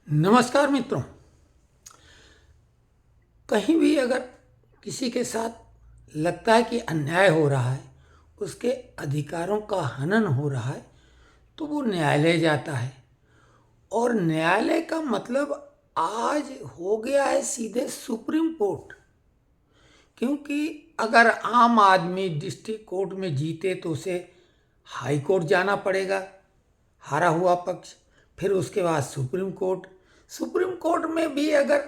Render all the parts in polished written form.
नमस्कार मित्रों। कहीं भी अगर किसी के साथ लगता है कि अन्याय हो रहा है, उसके अधिकारों का हनन हो रहा है, तो वो न्यायालय जाता है। और न्यायालय का मतलब आज हो गया है सीधे सुप्रीम कोर्ट। क्योंकि अगर आम आदमी डिस्ट्रिक्ट कोर्ट में जीते तो उसे हाई कोर्ट जाना पड़ेगा, हारा हुआ पक्ष, फिर उसके बाद सुप्रीम कोर्ट में भी अगर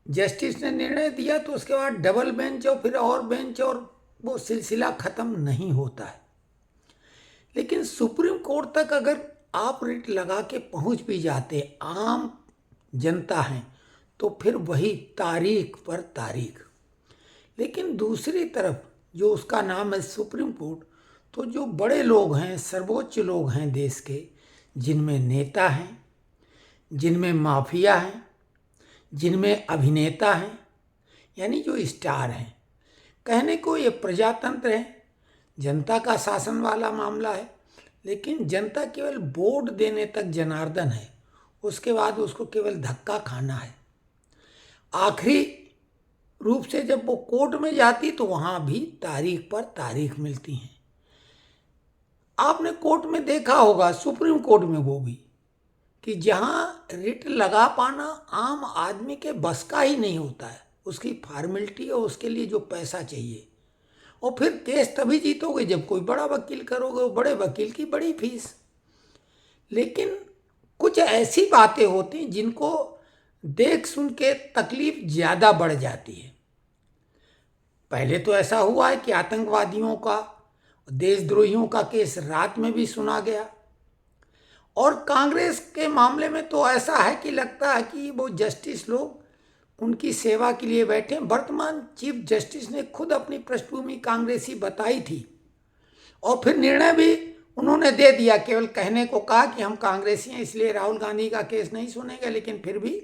जस्टिस ने निर्णय दिया तो उसके बाद डबल बेंच और फिर और बेंच, और वो सिलसिला खत्म नहीं होता है। लेकिन सुप्रीम कोर्ट तक अगर आप रिट लगा के पहुंच भी जाते आम जनता हैं, तो फिर वही तारीख पर तारीख। लेकिन दूसरी तरफ जो उसका नाम है सुप्रीम कोर्ट, तो जो बड़े लोग हैं, सर्वोच्च लोग हैं देश के, जिनमें नेता हैं, जिनमें माफिया हैं, जिनमें अभिनेता हैं, यानी जो स्टार हैं, कहने को ये प्रजातंत्र है, जनता का शासन वाला मामला है। लेकिन जनता केवल वोट देने तक जनार्दन है, उसके बाद उसको केवल धक्का खाना है। आखिरी रूप से जब वो कोर्ट में जाती तो वहां भी तारीख पर तारीख मिलती हैं। आपने कोर्ट में देखा होगा, सुप्रीम कोर्ट में वो भी, कि जहां रिट लगा पाना आम आदमी के बस का ही नहीं होता है। उसकी फॉर्मेलिटी और उसके लिए जो पैसा चाहिए, और फिर केस तभी जीतोगे जब कोई बड़ा वकील करोगे, वो बड़े वकील की बड़ी फीस। लेकिन कुछ ऐसी बातें होती जिनको देख सुन के तकलीफ ज़्यादा बढ़ जाती है। पहले तो ऐसा हुआ है कि आतंकवादियों का, देशद्रोहियों का केस रात में भी सुना गया। और कांग्रेस के मामले में तो ऐसा है कि लगता है कि वो जस्टिस लोग उनकी सेवा के लिए बैठे। वर्तमान चीफ जस्टिस ने खुद अपनी पृष्ठभूमि कांग्रेसी बताई थी, और फिर निर्णय भी उन्होंने दे दिया। केवल कहने को कहा कि हम कांग्रेसी हैं इसलिए राहुल गांधी का केस नहीं सुनेंगे, लेकिन फिर भी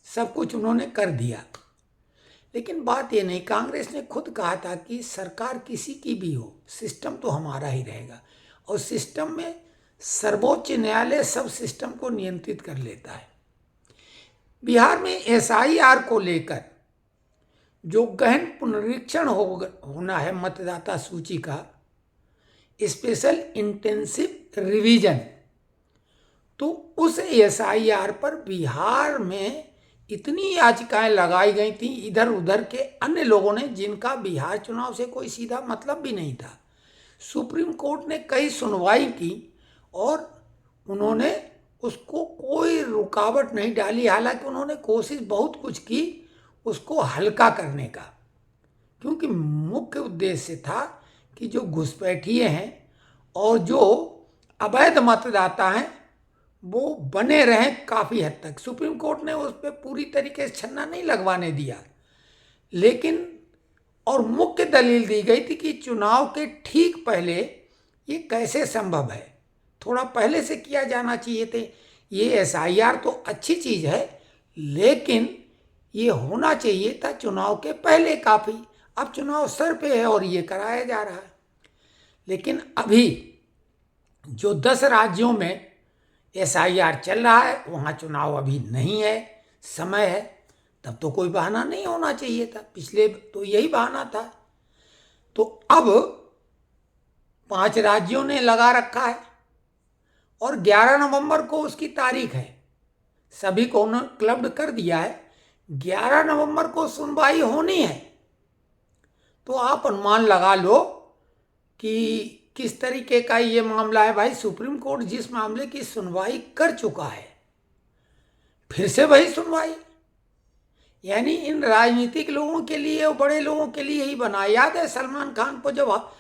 सब कुछ उन्होंने कर दिया। लेकिन बात ये नहीं, कांग्रेस ने खुद कहा था कि सरकार किसी की भी हो, सिस्टम तो हमारा ही रहेगा। और सिस्टम में सर्वोच्च न्यायालय सब सिस्टम को नियंत्रित कर लेता है। बिहार में एसआईआर को लेकर जो गहन पुनरीक्षण होना है मतदाता सूची का, स्पेशल इंटेंसिव रिवीजन, तो उस एसआईआर पर बिहार में इतनी याचिकाएं लगाई गई थी इधर उधर के अन्य लोगों ने, जिनका बिहार चुनाव से कोई सीधा मतलब भी नहीं था। सुप्रीम कोर्ट ने कई सुनवाई की और उन्होंने उसको कोई रुकावट नहीं डाली। हालांकि उन्होंने कोशिश बहुत कुछ की उसको हल्का करने का, क्योंकि मुख्य उद्देश्य था कि जो घुसपैठिए हैं और जो अवैध मतदाता हैं वो बने रहें काफ़ी हद तक। सुप्रीम कोर्ट ने उस पर पूरी तरीके से छन्ना नहीं लगवाने दिया, लेकिन और मुख्य दलील दी गई थी कि चुनाव के ठीक पहले ये कैसे संभव है, थोड़ा पहले से किया जाना चाहिए थे। ये एसआईआर तो अच्छी चीज़ है, लेकिन ये होना चाहिए था चुनाव के पहले काफ़ी। अब चुनाव सर पे है और ये कराया जा रहा है। लेकिन अभी जो 10 राज्यों में एसआईआर चल रहा है, वहाँ चुनाव अभी नहीं है, समय है, तब तो कोई बहाना नहीं होना चाहिए था। पिछले तो यही बहाना था। तो अब 5 राज्यों ने लगा रखा है और 11 नवंबर को उसकी तारीख है। सभी को उन्होंने क्लब्ड कर दिया है। 11 नवंबर को सुनवाई होनी है। तो आप अनुमान लगा लो कि किस तरीके का ये मामला है। भाई, सुप्रीम कोर्ट जिस मामले की सुनवाई कर चुका है, फिर से वही सुनवाई, यानी इन राजनीतिक लोगों के लिए और बड़े लोगों के लिए ही बना। याद है सलमान खान को जब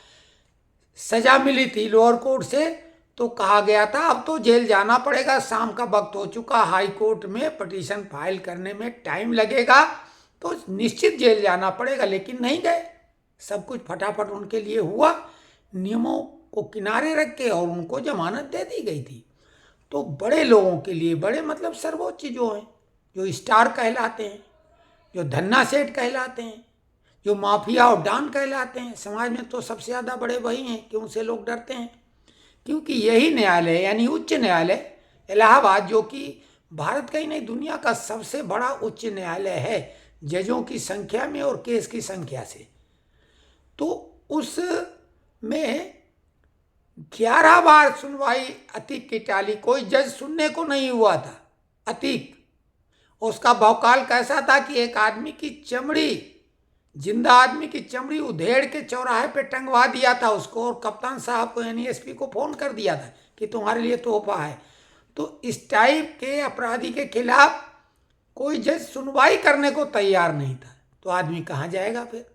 सजा मिली थी लोअर कोर्ट से, तो कहा गया था अब तो जेल जाना पड़ेगा, शाम का वक्त हो चुका, हाई कोर्ट में पिटीशन फाइल करने में टाइम लगेगा, तो निश्चित जेल जाना पड़ेगा। लेकिन नहीं गए, सब कुछ फटाफट उनके लिए हुआ, नियमों को किनारे रख के, और उनको जमानत दे दी गई थी। तो बड़े लोगों के लिए, बड़े मतलब सर्वोच्च जो हैं, जो स्टार कहलाते हैं, जो धन्ना सेठ कहलाते हैं, जो माफिया और डॉन कहलाते हैं, समाज में तो सबसे ज़्यादा बड़े वही हैं कि उनसे लोग डरते हैं। क्योंकि यही न्यायालय यानी उच्च न्यायालय इलाहाबाद, जो कि भारत का ही नहीं दुनिया का सबसे बड़ा उच्च न्यायालय है जजों की संख्या में और केस की संख्या से। तो उसमें 11 बार सुनवाई अतीक की टाली, कोई जज सुनने को नहीं हुआ था। अतीक, उसका भौकाल कैसा था कि एक आदमी की चमड़ी, जिंदा आदमी की चमड़ी उधेड़ के चौराहे पे टंगवा दिया था उसको, और कप्तान साहब को एनएसपी को फोन कर दिया था कि तुम्हारे लिए तोहफा है। तो इस टाइप के अपराधी के खिलाफ कोई जज सुनवाई करने को तैयार नहीं था, तो आदमी कहाँ जाएगा फिर।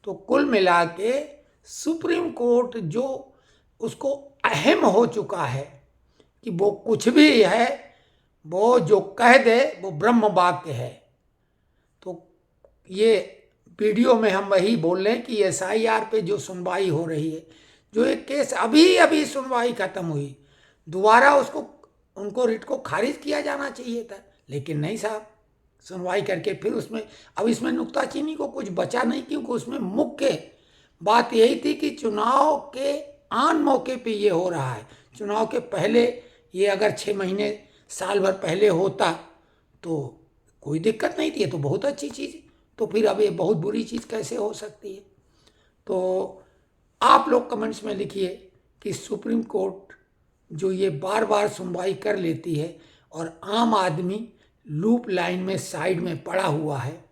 तो कुल मिला के सुप्रीम कोर्ट जो उसको अहम हो चुका है कि वो कुछ भी है, वो जो कह दे वो ब्रह्म वाक्य है। तो ये वीडियो में हम वही बोल रहे हैं कि एसआईआर पे जो सुनवाई हो रही है, जो एक केस अभी अभी सुनवाई खत्म हुई, दोबारा उसको उनको रिट को खारिज किया जाना चाहिए था, लेकिन नहीं साहब, सुनवाई करके फिर उसमें, अब इसमें नुक्ताचीनी को कुछ बचा नहीं, क्योंकि उसमें मुख्य बात यही थी कि चुनाव के आन मौके पे ये हो रहा है। चुनाव के पहले ये अगर 6 महीने साल भर पहले होता तो कोई दिक्कत नहीं थी, ये तो बहुत अच्छी चीज़। तो फिर अब ये बहुत बुरी चीज़ कैसे हो सकती है। तो आप लोग कमेंट्स में लिखिए कि सुप्रीम कोर्ट जो ये बार बार सुनवाई कर लेती है और आम आदमी लूप लाइन में साइड में पड़ा हुआ है,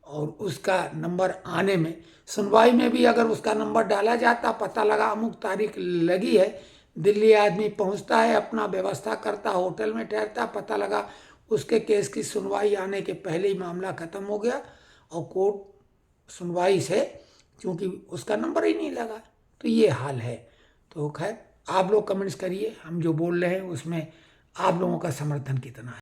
और उसका नंबर आने में, सुनवाई में भी अगर उसका नंबर डाला जाता, पता लगा अमुक तारीख लगी है, दिल्ली आदमी पहुंचता है, अपना व्यवस्था करता, होटल में ठहरता, पता लगा उसके केस की सुनवाई आने के पहले ही मामला ख़त्म हो गया, और कोर्ट सुनवाई से क्योंकि उसका नंबर ही नहीं लगा। तो ये हाल है। तो खैर आप लोग कमेंट्स करिए, हम जो बोल रहे हैं उसमें आप लोगों का समर्थन कितना है।